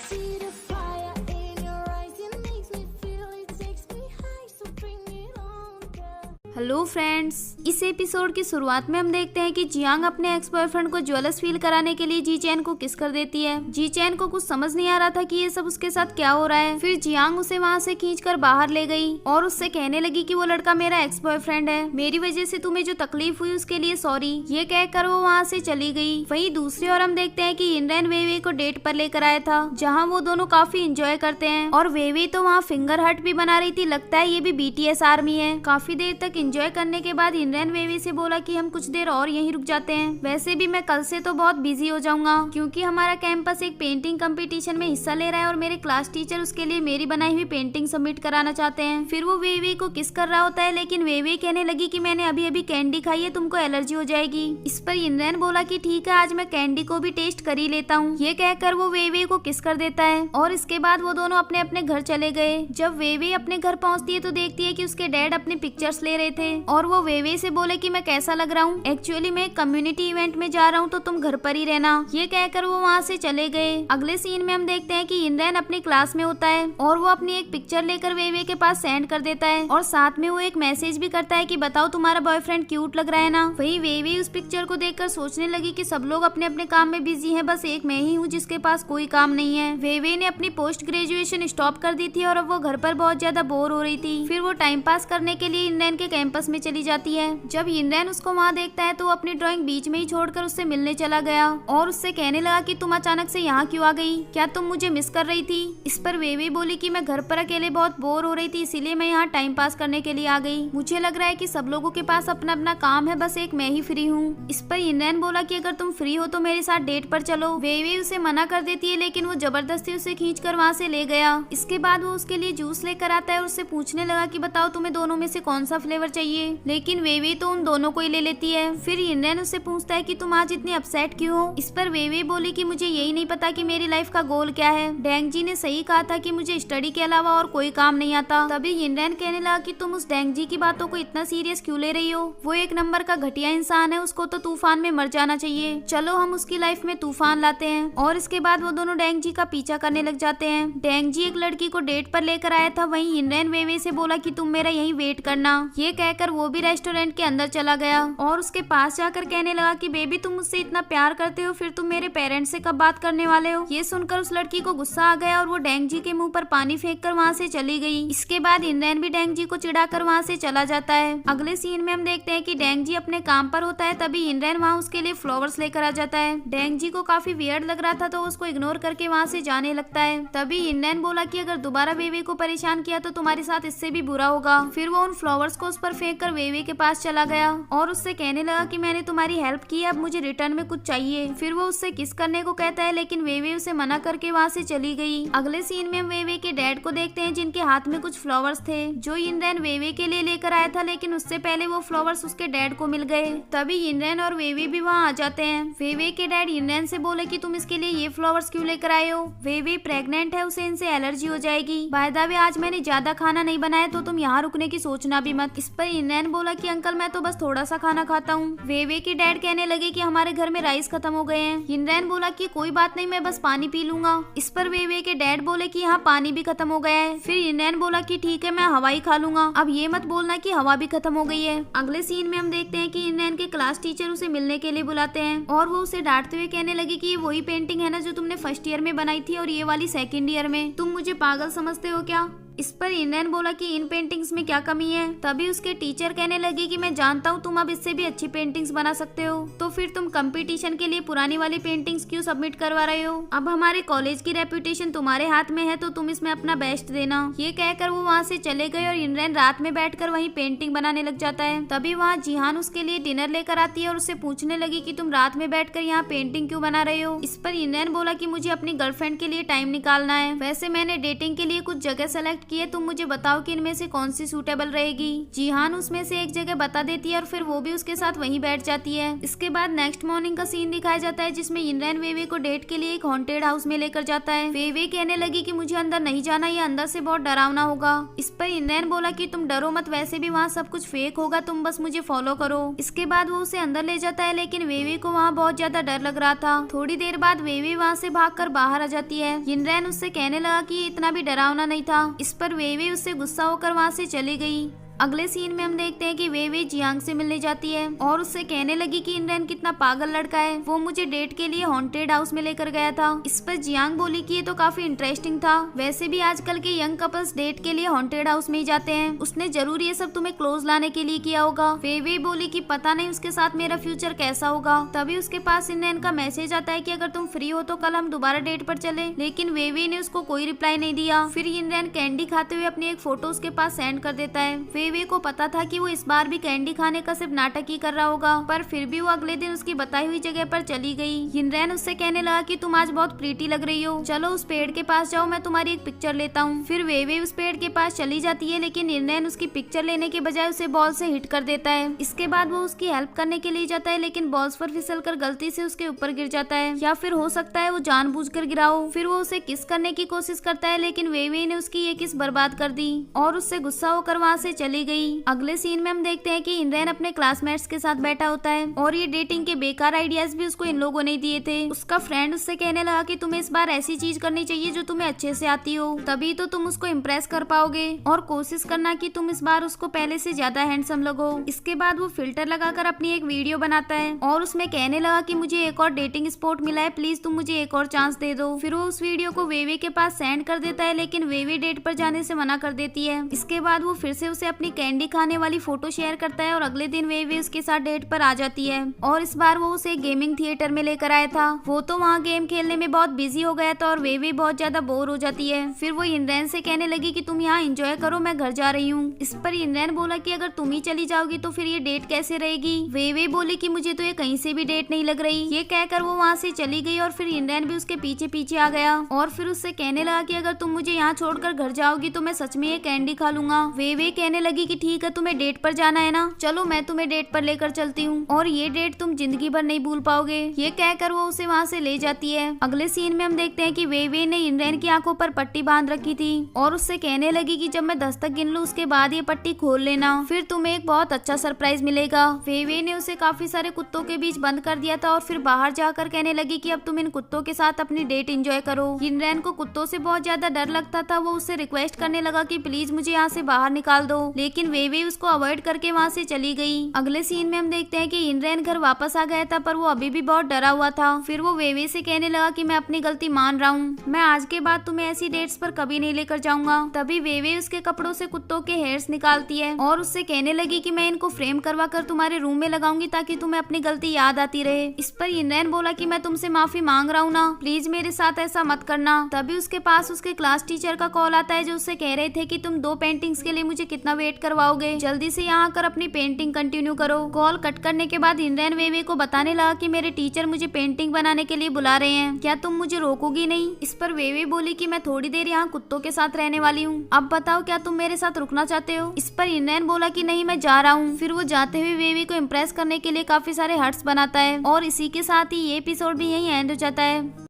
see the fire in your eyes. It makes me feel, it takes me high. So bring it on, girl. Hello friends, इस episode की शुरुआत में हम देखते हैं कि जियांग अपने एक्स बॉयफ्रेंड को ज्वेलस फील कराने के लिए जी चैन को किस कर देती है। जी चैन को कुछ समझ नहीं आ रहा था कि ये सब उसके साथ क्या हो रहा है। फिर जियांग उसे वहाँ से खींचकर बाहर ले गई और उससे कहने लगी कि वो लड़का मेरा एक्स बॉयफ्रेंड है, मेरी वजह से तुम्हें जो तकलीफ हुई उसके लिए सॉरी। ये कहकर वो वहाँ से चली गई। वहीं दूसरी ओर हम देखते हैं कि इनरेन वेवे को डेट पर लेकर आया था, जहाँ वो दोनों काफी इंजॉय करते हैं और वेवे तो वहाँ फिंगर हर्ट भी बना रही थी। लगता है ये भी BTS आर्मी है। काफी देर तक इंजॉय करने के बाद इनरेन वेवे से बोला कि हम कुछ देर और यहीं रुक जाते हैं। वैसे भी मैं कल से तो बहुत बिजी हो जाऊंगा क्योंकि हमारा कैंपस एक पेंटिंग कंपटीशन में हिस्सा ले रहा है और मेरे क्लास टीचर उसके लिए मेरी बनाई हुई पेंटिंग सबमिट कराना चाहते हैं। फिर वो वेवे को किस कर रहा होता है, लेकिन वेवे कहने लगी कि मैंने अभी अभी कैंडी खाई है, तुमको एलर्जी हो जाएगी। इस पर इनरेन बोला कि ठीक है, आज मैं कैंडी को भी टेस्ट कर ही लेता हूँ। ये कहकर वो वेवे को किस कर देता है और इसके बाद वो दोनों अपने अपने घर चले गए। जब वेवे अपने घर पहुँचती है तो देखती है कि उसके डैड अपने पिक्चर्स ले रहे थे और वो वेवे से बोले कि मैं कैसा लग रहा हूँ, एक्चुअली मैं कम्युनिटी इवेंट में जा रहा हूँ तो तुम घर पर ही रहना। ये कहकर वो वहाँ से चले गए। अगले सीन में हम देखते हैं कि इनरेन अपनी क्लास में होता है और वो अपनी एक पिक्चर लेकर वेवे के पास सेंड कर देता है और साथ में वो एक मैसेज भी करता है कि बताओ तुम्हारा बॉयफ्रेंड क्यूट लग रहा है ना। वही वेवे उस पिक्चर को देखकर सोचने लगी कि सब लोग अपने अपने काम में बिजी हैं, बस एक मैं ही हूँ जिसके पास कोई काम नहीं है। वेवे ने अपनी पोस्ट ग्रेजुएशन स्टॉप कर दी थी और अब वो घर पर बहुत ज्यादा बोर हो रही थी। फिर वो टाइम पास करने के लिए इनरेन के कैंपस में चली जाती है। जब इनरेन उसको वहाँ देखता है तो वो अपनी ड्राइंग बीच में ही छोड़कर उससे मिलने चला गया और उससे कहने लगा कि तुम अचानक से यहाँ क्यों आ गई, क्या तुम मुझे मिस कर रही थी। इस पर वेवे बोली कि मैं घर पर अकेले बहुत बोर हो रही थी, इसीलिए मैं यहाँ टाइम पास करने के लिए आ गई। मुझे लग रहा है कि सब लोगों के पास अपना अपना काम है, बस एक मैं ही फ्री हूँ। इस पर इनरेन बोला कि अगर तुम फ्री हो तो मेरे साथ डेट पर चलो। वेवे उसे मना कर देती है, लेकिन वो जबरदस्ती उसे खींचकर वहाँ से ले गया। इसके बाद वो उसके लिए जूस लेकर आता है और उससे पूछने लगा कि बताओ तुम्हें दोनों में से कौन सा फ्लेवर चाहिए, लेकिन वेवे तो उन दोनों को ही ले लेती है। फिर इनरेन उससे पूछता है कि तुम आज इतनी अपसेट क्यों हो। इस पर वेवे बोली कि मुझे यही नहीं पता कि मेरी लाइफ का गोल क्या है। डेंग जी ने सही कहा था कि मुझे स्टडी के अलावा और कोई काम नहीं आता। तभी इनरेन कहने लगा कि तुम उस डेंग जी की बातों को इतना सीरियस क्यों ले रही हो, वो एक नंबर का घटिया इंसान है, उसको तो तूफान में मर जाना चाहिए। चलो हम उसकी लाइफ में तूफान लाते हैं। और इसके बाद वो दोनों डेंग जी का पीछा करने लग जाते हैं। डेंग जी एक लड़की को डेट पर लेकर आया था। वहीं इनरेन वेवे से बोला कि तुम मेरा यहीं वेट करना। ये कहकर वो भी रेस्टोरेंट के अंदर चला गया और उसके पास जाकर कहने लगा कि बेबी तुम मुझसे इतना प्यार करते हो, फिर तुम मेरे पेरेंट्स से कब बात करने वाले हो। ये सुनकर उस लड़की को गुस्सा आ गया और वो डेंग जी के मुंह पर पानी फेंक कर वहाँ से चली गई। इसके बाद इनरेन भी डेंग जी को चिढ़ाकर वहाँ से चला जाता है। अगले सीन में हम देखते हैं कि डेंग जी अपने काम पर होता है, तभी इनरेन वहाँ उसके लिए फ्लावर्स लेकर आ जाता है। डेंग जी को काफी वियर्ड लग रहा था तो उसको इग्नोर करके वहाँ से जाने लगता है। तभी इनरेन बोला कि अगर दोबारा वेवे को परेशान किया तो तुम्हारे साथ इससे भी बुरा होगा। फिर वो उन फ्लावर्स को उस पर फेंक कर वेवे के पास चला गया और उससे कहने लगा कि मैंने तुम्हारी हेल्प की, अब मुझे रिटर्न में कुछ चाहिए। फिर वो उससे किस करने को कहता है, लेकिन वेवे उसे मना करके वहाँ से चली गई। अगले सीन में हम वेवे के डैड को देखते हैं जिनके हाथ में कुछ फ्लावर्स थे जो इनरेन वेवे के लिए लेकर आया था, लेकिन उससे पहले वो फ्लावर्स उसके डैड को मिल गए। तभी इनरेन और वेवे भी वहाँ आ जाते हैं। वेवे के डैड इनरेन से बोले कि तुम इसके लिए ये फ्लावर्स क्यों लेकर आए हो, वेवे प्रेग्नेंट है, उसे इनसे एलर्जी हो जाएगी। बाय द वे आज मैंने ज्यादा खाना नहीं बनाया तो तुम यहाँ रुकने की सोचना भी मत। इस पर इनरेन बोला कि अंकल मैं तो बस थोड़ा सा खाना खाता हूँ। वेवे के डैड कहने लगे कि हमारे घर में राइस खत्म हो गए हैं। इनरेन बोला कि कोई बात नहीं, मैं बस पानी पी लूंगा। इस पर वेवे के डैड बोले कि यहाँ पानी भी खत्म हो गया है। फिर इनरेन बोला कि ठीक है मैं हवा ही खा लूंगा, अब ये मत बोलना कि हवा भी खत्म हो गई है। अगले सीन में हम देखते हैं कि इनरेन के क्लास टीचर उसे मिलने के लिए बुलाते हैं और वो उसे डांटते हुए कहने लगे कि ये वही पेंटिंग है ना जो तुमने फर्स्ट ईयर में बनाई थी और ये वाली सेकेंड ईयर में, तुम मुझे पागल समझते हो क्या। इस पर इनरेन बोला कि इन पेंटिंग्स में क्या कमी है। तभी उसके टीचर कहने लगे कि मैं जानता हूँ तुम अब इससे भी अच्छी पेंटिंग्स बना सकते हो, तो फिर तुम कंपटीशन के लिए पुरानी वाली पेंटिंग्स क्यों सबमिट करवा रहे हो। अब हमारे कॉलेज की रेपुटेशन तुम्हारे हाथ में है तो तुम इसमें अपना बेस्ट देना। ये कहकर वो वहाँ से चले गए और इनरेन रात में बैठकर वहीं पेंटिंग बनाने लग जाता है। तभी वहाँ जिहान उसके लिए डिनर लेकर आती है और उससे पूछने लगी कि तुम रात में बैठकर यहाँ पेंटिंग क्यों बना रहे हो। इस पर इनरेन बोला कि मुझे अपनी गर्लफ्रेंड के लिए टाइम निकालना है। वैसे मैंने डेटिंग के लिए कुछ जगह सेलेक्ट की है, तुम मुझे बताओ कि इनमें से कौन सी सूटेबल रहेगी। जिहान उसमें से एक जगह बता देती है और फिर वो भी उसके साथ वहीं बैठ जाती है। इसके बाद नेक्स्ट मॉर्निंग का सीन दिखाया जाता है जिसमें यिनरैन वेवे को डेट के लिए एक हॉन्टेड हाउस में लेकर जाता है। वेवे कहने लगी कि मुझे अंदर नहीं जाना, ये अंदर से बहुत डरावना होगा। इस पर यिनरैन बोला कि तुम डरो मत, वैसे भी वहाँ सब कुछ फेक होगा, तुम बस मुझे फॉलो करो। इसके बाद वो उसे अंदर ले जाता है लेकिन वेवे को वहाँ बहुत ज्यादा डर लग रहा था। थोड़ी देर बाद वेवे वहाँ से भागकर बाहर आ जाती है। यिनरैन उससे कहने लगा कि ये इतना भी डरावना नहीं था। इस पर वेवे उससे गुस्सा होकर वहाँ से चली गई। अगले सीन में हम देखते हैं कि वेवे जियांग से मिलने जाती है और उससे कहने लगी कि यिनरैन कितना पागल लड़का है, वो मुझे डेट के लिए हॉन्टेड हाउस में लेकर गया था। इस पर जियांग बोली कि ये तो काफी इंटरेस्टिंग था, वैसे भी आजकल के यंग कपल्स डेट के लिए हॉन्टेड हाउस में ही जाते हैं, उसने जरूर ये सब तुम्हें क्लोज लाने के लिए किया होगा। वेवे बोली कि पता नहीं उसके साथ मेरा फ्यूचर कैसा होगा। तभी उसके पास यिनरैन का मैसेज आता है कि अगर तुम फ्री हो तो कल हम दोबारा डेट पर चले, लेकिन वेवे ने उसको कोई रिप्लाई नहीं दिया। फिर यिनरैन कैंडी खाते हुए अपनी एक फोटो उसके पास सेंड कर देता है। वेवे को पता था कि वो इस बार भी कैंडी खाने का सिर्फ नाटक ही कर रहा होगा, पर फिर भी वो अगले दिन उसकी बताई हुई जगह पर चली गई। यिनरैन उससे कहने लगा कि तुम आज बहुत प्रीटी लग रही हो, चलो उस पेड़ के पास जाओ, मैं तुम्हारी एक पिक्चर लेता हूँ। फिर वेवे उस पेड़ के पास चली जाती है लेकिन यिनरैन उसकी पिक्चर लेने के बजाय उसे बॉल से हिट कर देता है। इसके बाद वो उसकी हेल्प करने के लिए जाता है लेकिन बॉल्स पर फिसलकर गलती से उसके ऊपर गिर जाता है, या फिर हो सकता है वो जानबूझकर गिरा हो। फिर वो उसे किस करने की कोशिश करता है लेकिन वेवे ने उसकी ये किस बर्बाद कर दी और उससे गुस्सा होकर वहाँ से चली गई। अगले सीन में हम देखते हैं कि यिनरैन अपने क्लासमेट्स के साथ बैठा होता है और ये डेटिंग के बेकार आइडियाज भी उसको इन लोगों ने दिए थे। उसका फ्रेंड उससे कहने लगा कि तुम्हें इस बार ऐसी चीज करनी चाहिए जो तुम्हें अच्छे से आती हो, तभी तो तुम उसको इम्प्रेस कर पाओगे, और कोशिश करना कि तुम इस बार उसको पहले से ज्यादा हैंडसम लगो। इसके बाद वो फिल्टर लगाकर अपनी एक वीडियो बनाता है और उसमें कहने लगा कि मुझे एक और डेटिंग स्पॉट मिला है, प्लीज तुम मुझे एक और चांस दे दो। फिर वो उस वीडियो को वेवे के पास सेंड कर देता है लेकिन वेवे डेट पर जाने से मना कर देती है। इसके बाद वो फिर से उसे अपनी कैंडी खाने वाली फोटो शेयर करता है और अगले दिन वेवे उसके साथ डेट पर आ जाती है और इस बार वो उसे गेमिंग थिएटर में लेकर आया था। वो तो वहाँ गेम खेलने में बहुत बिजी हो गया था और वेवे बहुत ज्यादा बोर हो जाती है। फिर वो यिनरैन से कहने लगी कि तुम यहाँ एंजॉय करो, मैं घर जा रही हूँ। इस पर यिनरैन बोला कि अगर तुम ही चली जाओगी तो फिर ये डेट कैसे रहेगी। वेवे बोली कि मुझे तो ये कहीं से भी डेट नहीं लग रही। ये कहकर वो वहाँ से चली गई और फिर यिनरैन भी उसके पीछे पीछे आ गया और फिर उससे कहने लगा कि अगर तुम मुझे यहाँ छोड़कर घर जाओगी तो मैं सच में ये कैंडी खा लूंगा। वेवे कहने लगी कि ठीक है, तुम्हें डेट पर जाना है ना, चलो मैं तुम्हें डेट पर लेकर चलती हूँ और ये डेट तुम जिंदगी भर नहीं भूल पाओगे। ये कहकर वो उसे वहाँ से ले जाती है। अगले सीन में हम देखते हैं कि वेवे ने यिनरैन की आंखों पर पट्टी बांध रखी थी और उससे कहने लगी कि जब मैं 10 तक गिन लूं उसके बाद ये पट्टी खोल लेना, फिर तुम्हें एक बहुत अच्छा सरप्राइज मिलेगा। वेवे ने उसे काफी सारे कुत्तों के बीच बंद कर दिया था और फिर बाहर जाकर कहने लगी कि अब तुम इन कुत्तों के साथ अपनी डेट एंजॉय करो। यिनरैन को कुत्तों से बहुत ज्यादा डर लगता था, वो उससे रिक्वेस्ट करने लगा कि प्लीज मुझे यहाँ से बाहर निकाल दो, लेकिन वेवे उसको अवॉइड करके वहाँ से चली गई। अगले सीन में हम देखते हैं कि यिनरैन घर वापस आ गया था पर वो अभी भी बहुत डरा हुआ था। फिर वो वेवे से कहने लगा कि मैं अपनी गलती मान रहा हूँ, मैं आज के बाद तुम्हें ऐसी डेट्स पर कभी नहीं लेकर जाऊंगा। तभी वेवे उसके कपड़ों से कुत्तों के हेयर्स निकालती है और उससे कहने लगी कि मैं इनको फ्रेम करवा कर तुम्हारे रूम में लगाऊंगी ताकि तुम्हें अपनी गलती याद आती रहे। इस पर यिनरैन बोला कि मैं तुमसे माफी मांग रहा हूँ ना, प्लीज मेरे साथ ऐसा मत करना। तभी उसके पास उसके क्लास टीचर का कॉल आता है जो उससे कह रहे थे कि तुम 2 पेंटिंग्स के लिए मुझे कितना वेट करवाओगे, जल्दी से यहाँ आकर अपनी पेंटिंग कंटिन्यू करो। कॉल कट करने के बाद यिनरैन वेवे को बताने लगा कि मेरे टीचर मुझे पेंटिंग बनाने के लिए बुला रहे हैं, क्या तुम मुझे रोकोगी नहीं। इस पर वेवे बोली कि मैं थोड़ी देर यहाँ कुत्तों के साथ रहने वाली हूँ, अब बताओ क्या तुम मेरे साथ रुकना चाहते हो। इस पर यिनरैन बोला कि नहीं, मैं जा रहा हूँ। फिर वो जाते हुए वेवे को इम्प्रेस करने के लिए काफी सारे हर्ट्स बनाता है और इसी के साथ ही ये एपिसोड भी यहीं एंड हो जाता है।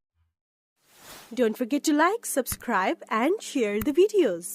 Don't forget to like, subscribe and share the videos.